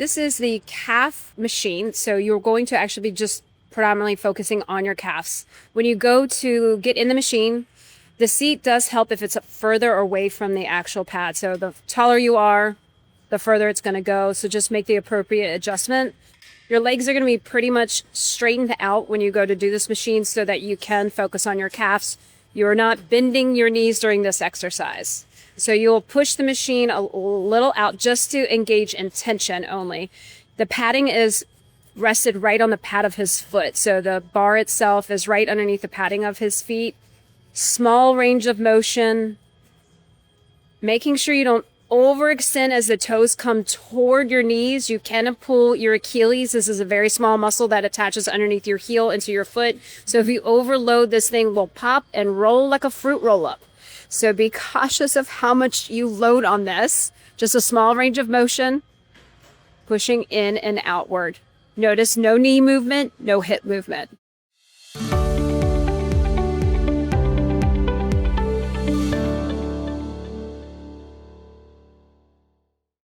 This is the calf machine. So you're going to actually be just predominantly focusing on your calves. When you go to get in the machine, the seat does help if it's further away from the actual pad. So the taller you are, the further it's going to go. So just make the appropriate adjustment. Your legs are going to be pretty much straightened out when you go to do this machine so that you can focus on your calves. You're not bending your knees during this exercise. So you'll push the machine a little out just to engage in tension only. The padding is rested right on the pad of his foot. So the bar itself is right underneath the padding of his feet. Small range of motion. Making sure you don't overextend as the toes come toward your knees. You can pull your Achilles. This is a very small muscle that attaches underneath your heel into your foot. So if you overload, this thing will pop and roll like a fruit roll-up. So be cautious of how much you load on this. Just a small range of motion, pushing in and outward. Notice no knee movement, no hip movement.